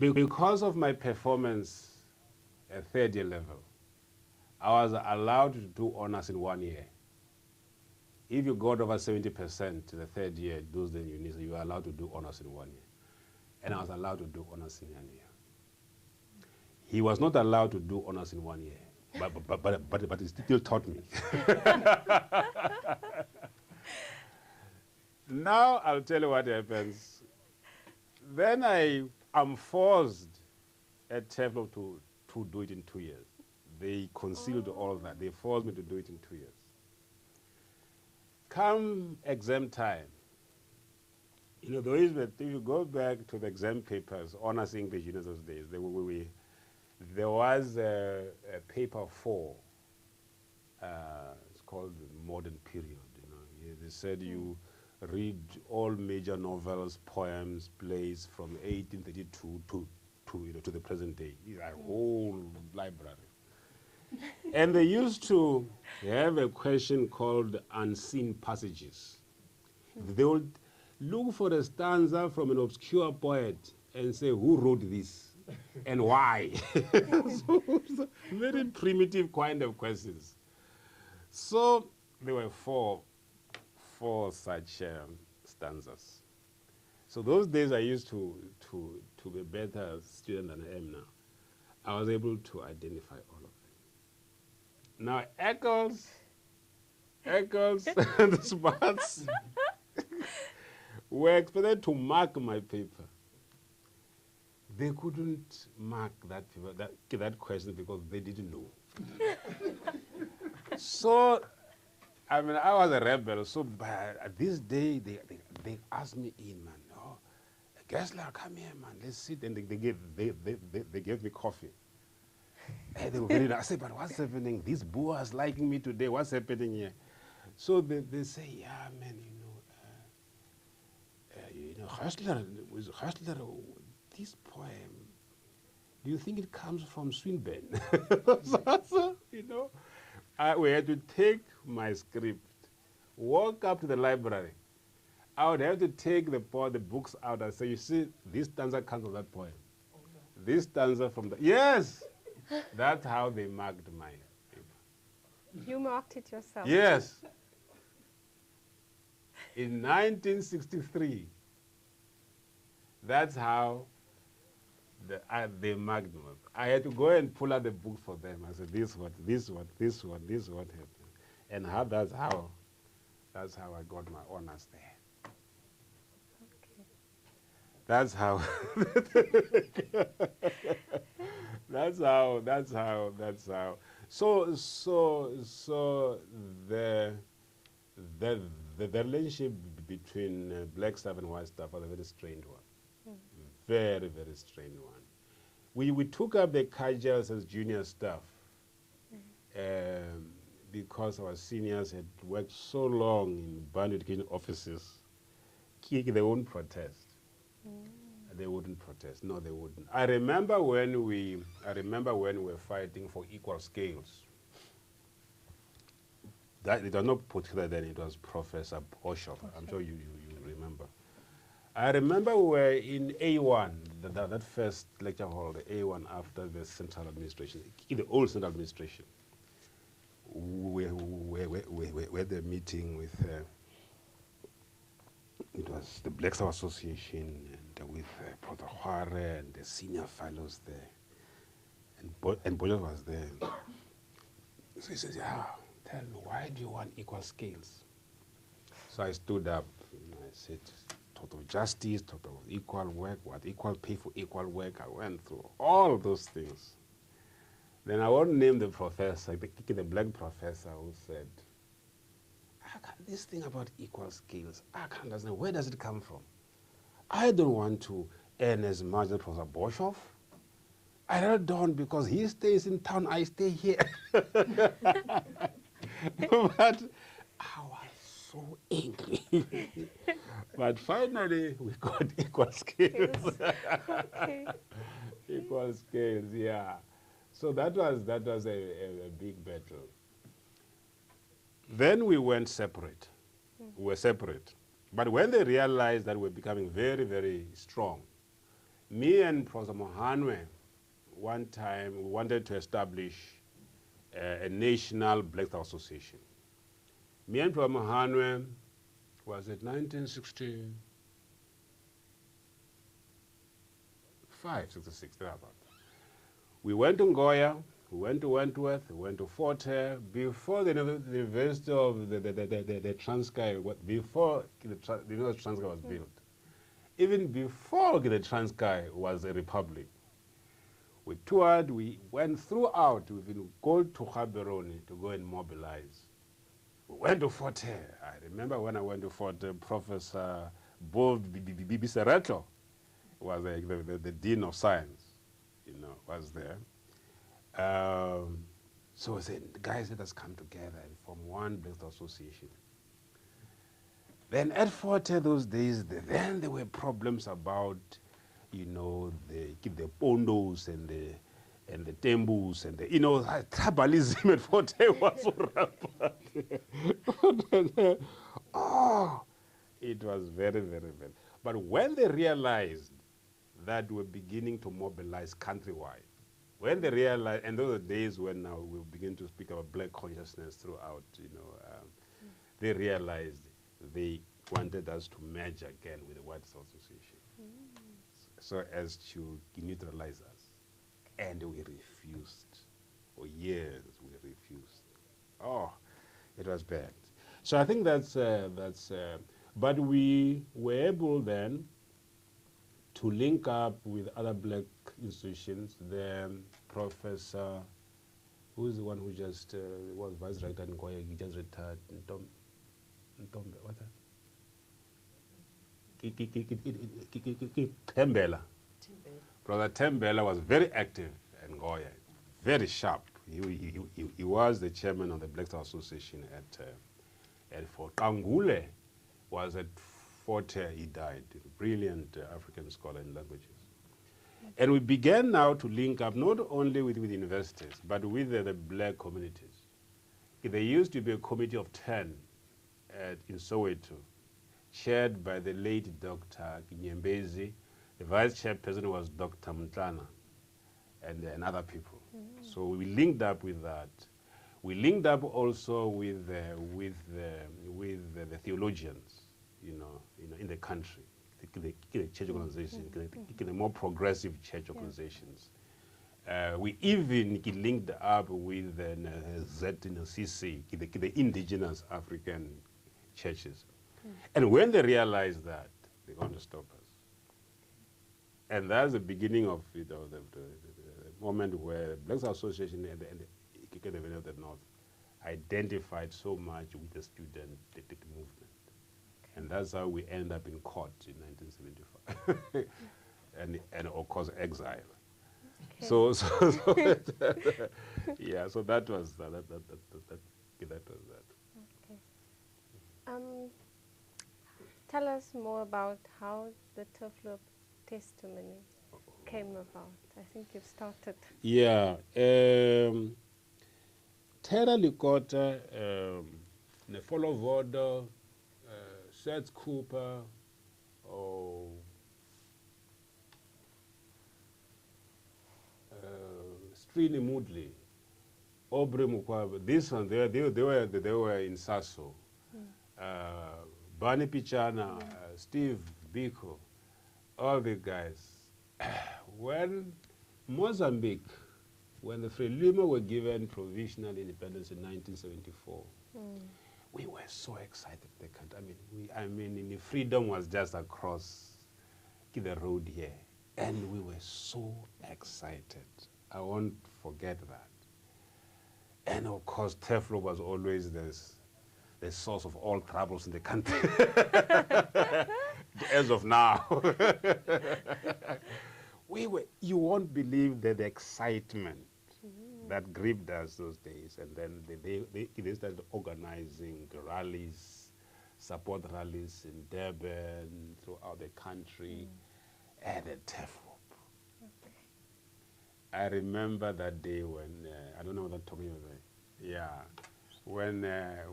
Because of my performance at third year level, I was allowed to do honors in 1 year. If you got over 70% to the third year, those then you are allowed to do honors in 1 year. And I was allowed to do honors in 1 year. He was not allowed to do honors in 1 year, but he still taught me. Now I'll tell you what happens. Then I am forced at TEFLO to do it in 2 years. They concealed all that. They forced me to do it in 2 years. Come exam time, you know, if you go back to the exam papers, honors English, you know, those days, there was a paper 4. It's called Modern Period. You know, they said you read all major novels, poems, plays from 1832 to the present day. A whole library. And they used to have a question called unseen passages. They would look for a stanza from an obscure poet and say, who wrote this and why? So very primitive kind of questions. So there were four such stanzas. So those days I used to be a better student than I am now. I was able to identify all of them. Now Eccles, and the Sparks were expected to mark my paper. They couldn't mark that paper, that question, because they didn't know. So, I mean, I was a rebel. So at this day, they asked me in, man. Oh, Gessler, come here, man. Let's sit. And they gave me coffee. And they were very nice. I said, but what's happening? These boys liking me today. What's happening here? So they say, yeah, man, Hustler, this poem, do you think it comes from Swinburne? So, you know, we had to take my script, walk up to the library. I would have to take the books out and say, you see, this stanza comes from that poem. Oh, no. This stanza from the, yes! That's how they marked my paper. You marked it yourself? Yes. In 1963, that's how they marked them. I had to go and pull out the book for them. I said, this one happened. And that's how I got my honors there. Okay. That's how. That's how. So the relationship between black staff and white staff was a very strained one. Very, very strained one. We took up the casuals as junior staff because our seniors had worked so long in band education offices. They wouldn't protest. They wouldn't protest. No, they wouldn't. I remember when we were fighting for equal scales. That it was not particular then. It was Professor Oshoff. I'm sure you remember. I remember we were in A1, that first lecture hall, the A1 after the central administration, in the old central administration. We had the meeting with, it was the Black Staff Association and with Protahware and the senior fellows there. And Boyo was there. So he says, yeah, tell me, why do you want equal scales? So I stood up and I said, total justice, total equal work, what equal pay for equal work. I went through all those things. Then I won't name the professor, the black professor who said, this thing about equal scales, I can't understand. Where does it come from? I don't want to earn as much as Professor Boshoff. I really don't, because he stays in town, I stay here. But I was so angry. But finally, we got equal scales. Okay. Equal scales, yeah. So that was a big battle. Then we went separate. We were separate. But when they realized that we were becoming very, very strong, Me and Professor Mohanwe, one time, we wanted to establish a national Black Star Association. Me and Professor Mohanwe, was it 1965, 66, thereabout. We went to Ngoya, we went to Wentworth, we went to Fort Hare, before the University of the Transkei, before the University of Transkei was built. Even before the Transkei was a republic. We toured, we went throughout, we even go to Gaborone to go and mobilize. We went to Fort Hare. I remember when I went to Fort Hare, Professor Bob Bibiseretlo was the Dean of Science, was there. So I said, guys, let us come together and form one Black Star Association. Then at Fort Hare those days, then there were problems about, the pondos and the tembus and tribalism at Fort Hare was so rampant. Oh, it was very, very, very. But when they realized that we're beginning to mobilize countrywide, when they realized, and those are the days when now we begin to speak about black consciousness throughout, they realized they wanted us to merge again with the White South Association, so as to neutralize us. And we refused. For years, we refused. Oh, it was bad. So I think but we were able then to link up with other black institutions. Then Professor, who is the one who just was vice rector in Ngoya, he just retired, Tembela. Brother Tembela was very active in Ngoya, very sharp. He was the chairman of the Black Star Association at Fort Kangule. Was at Fort Hare, he died, a brilliant African scholar in languages. And we began now to link up not only with universities, but with the black communities. There used to be a committee of 10 in Soweto, chaired by the late Dr. Kinyembezi. The vice chairperson was Dr. Mtlana and other people. So we linked up with that. We linked up also with the theologians, in the country, the church organizations, the more progressive church organizations. We even linked up with the ZCC, the indigenous African churches. And when they realized that, they're going to stop us. And that's the beginning of the moment where Black Star Association and the Afrikanner-Dom of the North identified so much with the student movement. And that's how we end up in court in 1975, and of course exile. Okay. So yeah, so that was that. Okay. Tell us more about how the Turfloop testimony came about. I think you've started. Yeah. Terra Likota, Nefolo Vodo, Seth Cooper, Strini Moodley, Aubrey Mukwaba. This one, they were in Sasso. Barney Pichana, Steve Biko, all the guys. When Mozambique, when the Frelimo were given provisional independence in 1974, we were so excited. The country. I mean, the freedom was just across the road here, and we were so excited. I won't forget that. And of course, Turfloop was always the source of all troubles in the country, as of now. You won't believe the excitement that gripped us those days. And then they started organizing rallies, support rallies in Durban, throughout the country, and at Turfloop. Okay. I remember that day when, I don't know what I'm talking about. Yeah. When the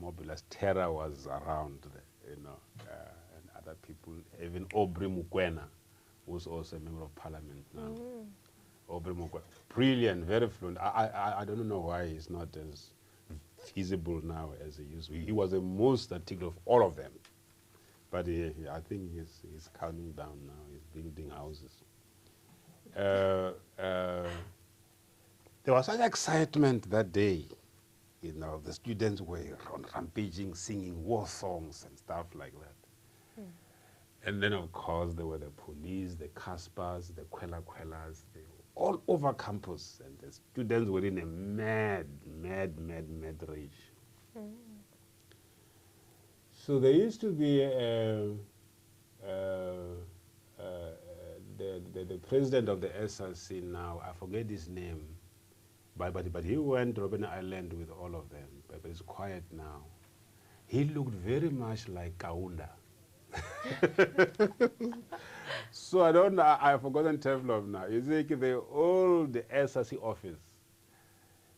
mobilized terror was around, and other people, even Aubrey Mukwena who's also a member of parliament now. Brilliant, very fluent. I don't know why he's not as visible now as he used to. He was the most articulate of all of them. But I think he's calming down now. He's building houses. There was such excitement that day. You know, the students were rampaging, singing war songs and stuff like that. And then, of course, there were the police, the Caspers, the Quellas, all over campus. And the students were in a mad rage. So there used to be the president of the SRC now, I forget his name, but he went to Robben Island with all of them, but it's quiet now. He looked very much like Kaunda. So I don't know, I've forgotten Teflon now. You see, the old SRC office,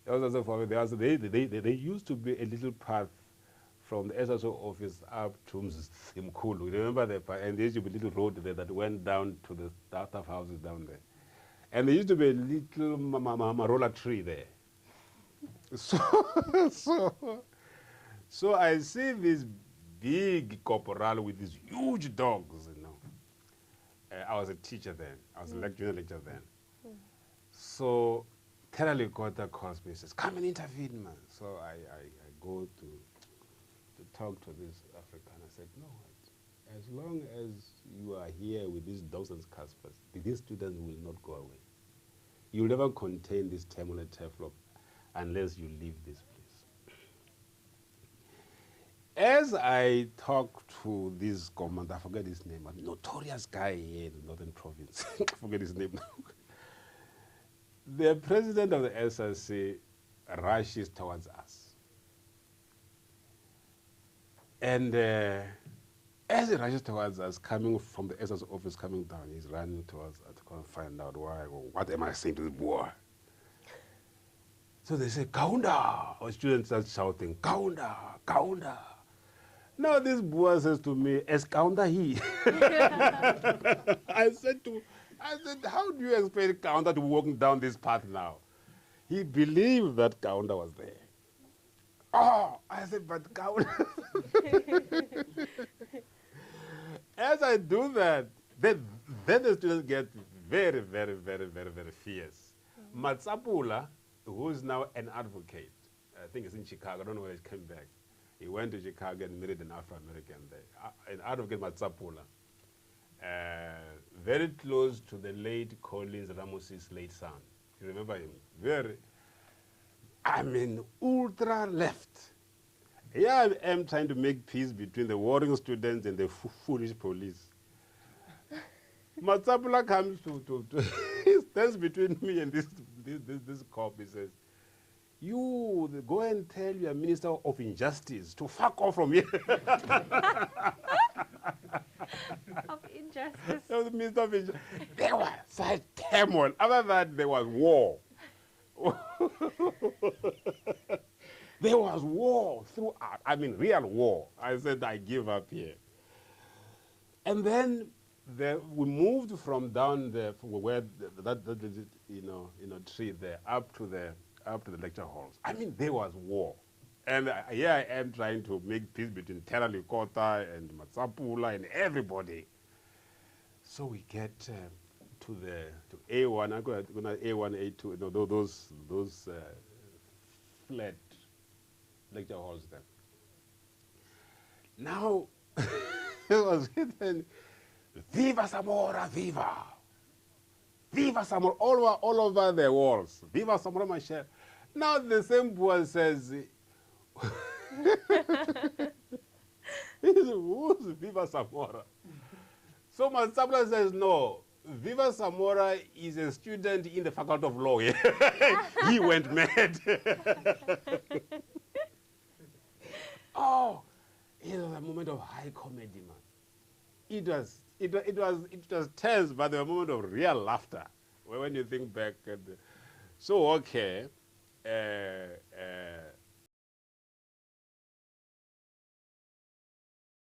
they used to be a little path from the SSO office up to Mzimkulu. Remember that? And there used to be a little road there that went down to the staff houses down there. And there used to be a little marola tree there. So I see this big corporal with these huge dogs, you know. I was a teacher then. I was a junior lecturer then. So Terali Kota calls me and says, come and intervene, man. So I go to talk to this African. I said, no, as long as you are here with these dogs and caspers, these students will not go away. You'll never contain this Temule Teflop unless you leave this place. As I talk to this commander, I forget his name, a notorious guy here in the Northern Province, I forget his name now. The president of the SRC rushes towards us. And as he rushes towards us, coming from the SRC office, coming down, he's running towards us to go and find out what am I saying to this boy? So they say, Kaunda! Our students start shouting, Kaunda, Kaunda. Now this boy says to me, is Kaunda he? I said, how do you expect Kaunda to be walking down this path now? He believed that Kaunda was there. Oh, I said, but Kaunda. As I do that, then the students get very fierce. Matsapula, who is now an advocate, I think it's in Chicago, I don't know where he came back. He went to Chicago and married an Afro-American there. An advocate, Matsapula, very close to the late Collins Ramos's late son. You remember him? Ultra left. Here I am trying to make peace between the warring students and the foolish police. Matsapula comes to he stands between me and this cop. He says, you go and tell your minister of injustice to fuck off from here. Of injustice. The minister of injustice. There was such turmoil. After that, there was war. There was war throughout. Real war. I said, I give up here. And then we moved from down there, from where that tree there, up to the lecture halls. There was war. And here I am trying to make peace between Terra Likota and Matsapula and everybody. So we get to A1, I'm going to A1, A2, those flat lecture halls there. Now, it was written, Viva Zamora, viva! Viva Zamora, all over the walls. Viva Zamora, my chef. Now the same boy says, who's Viva Zamora? So Matsapula says, no, Viva Zamora is a student in the Faculty of Law. He went mad. Oh, it was a moment of high comedy, man. It was tense, but there was a moment of real laughter when you think back. So, okay,